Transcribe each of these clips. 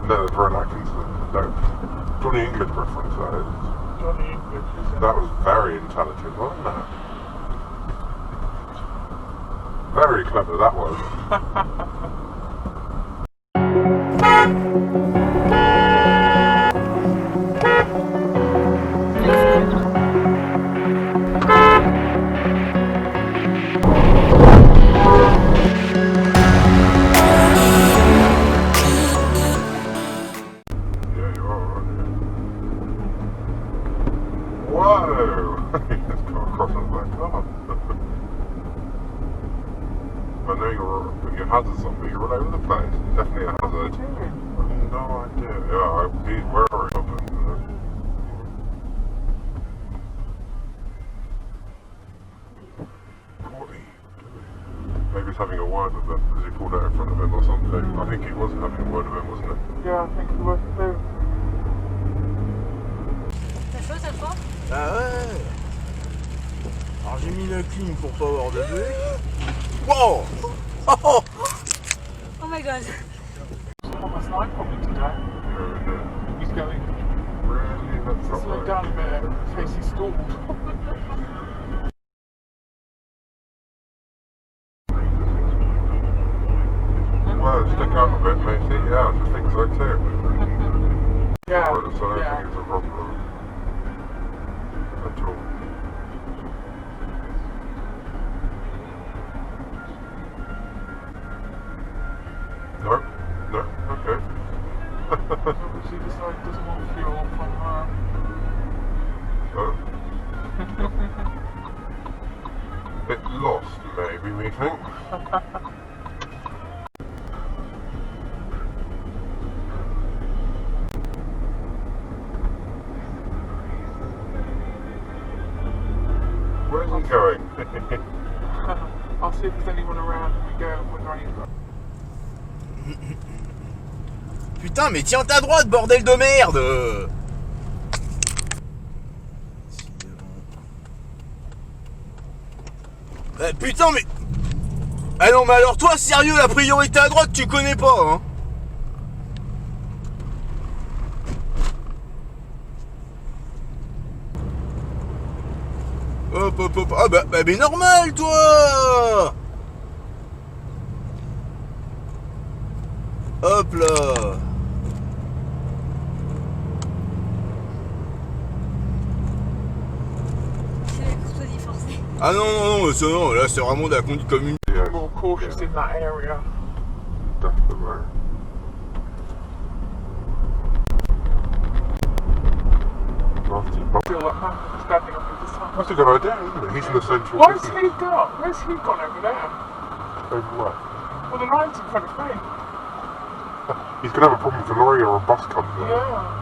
No, it's Rowan Atkinson. No. Johnny English reference, that is. Johnny English, is it? That was very intelligent, wasn't it? Very clever, that was. Hazards on me, you're all over the place. It's definitely a hazard. No idea. Yeah, I'd be wary of them. What are you doing? Maybe he's having a word with them as he pulled out in front of him or something. I think he was having a word with him, wasn't it? Yeah, I think he was too. C'est chaud cette fois? Ah ouais. Alors j'ai mis le clim pour pas avoir de bruit. Wow! Oh! Oh my god. Almost like probably today. He's going. Really? That's not Slow right. down a bit in case he stalled. Well, stick out a bit, matey. Yeah, I just think so too. Yeah. So I don't Yeah. think it's a problem at all. No, no, okay. She decided he doesn't want fuel from her. Oh. Bit lost, maybe, we think. Where's he going? I'll see if there's anyone around when we go when Ronnie's. Putain, mais tiens ta droite, bordel de merde! Putain, mais... Ah non, mais alors toi, sérieux, la priorité à droite, tu connais pas, hein? Hop, hop, hop. Ah bah mais normal, toi! Hop là! C'est la courtoisie forcée. Ah non, non, non, ça non, là c'est vraiment de la conduite commune. Yes. More cautious in that area. Definitely. Nasty bump. Feel like I'm standing up at this time. That's a good idea, isn't it? He's an essential Where's business. he gone? Where's he gone over there? Over where? Well, the line's in front of me. He's going to have a problem if a lorry or a bus comes in. Yeah.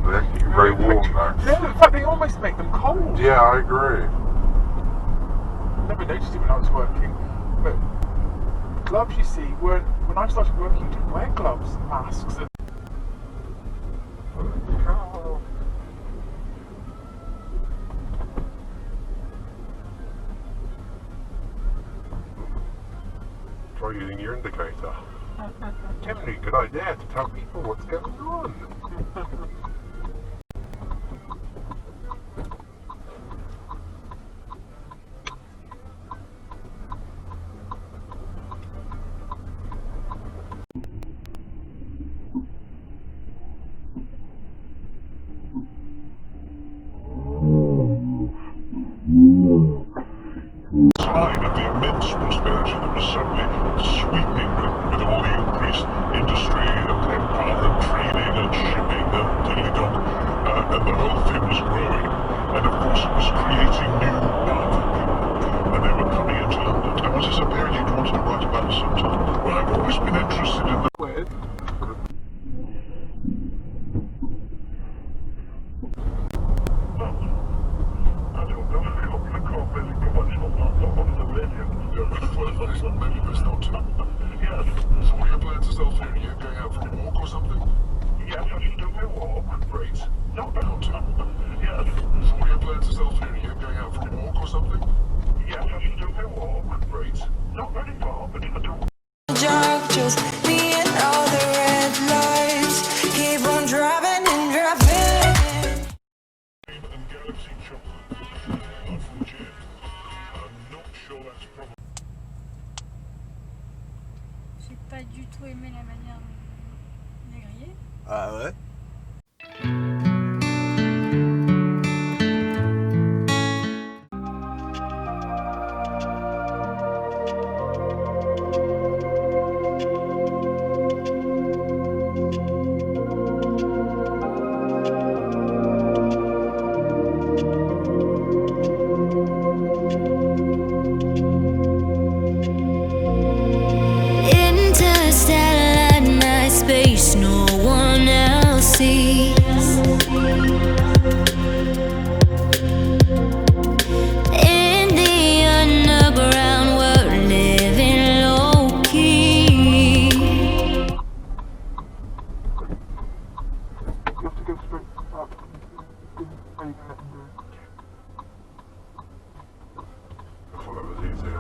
They're getting very warm now. Yeah, in fact, they almost make them cold. Yeah, I agree. Never noticed it when I was working, but gloves, you see, weren't. When I started working, you didn't wear gloves and masks. And Try using your indicator. Generally, good idea to tell people what's going on. Side of the immense prosperity that was suddenly sweeping with all the increased industry and empire and trading and shipping and diddly-dog, and the whole thing was growing, and of course it was creating new wealth, and they were coming into London. And was this a period you'd wanted to write about sometime? Well, I've always been interested in the... weird. I don't know, I can't really comment on the radio. Well, it's not maybe best not to. Yes. So what are your plans this afternoon? You're going out for a walk or something? Yes, I should do a walk. Great. Not to. Yes. So what are your plans this afternoon? You're going out for a walk or something? Yes, I should do a walk. Great. Not very far, but I do. Just me and plutôt aimé la manière dont il est grillé. Ah ouais. Interstellar night space, no one else sees. In the underground, we're living low key. You have to go straight up. Are you going to let them do it? I thought that was easier.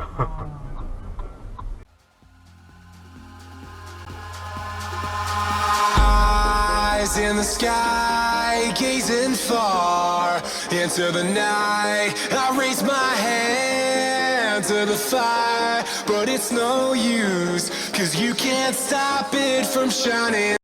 Eyes in the sky, gazing far into the night. I raise my hand to the fire, but it's no use, 'cause you can't stop it from shining.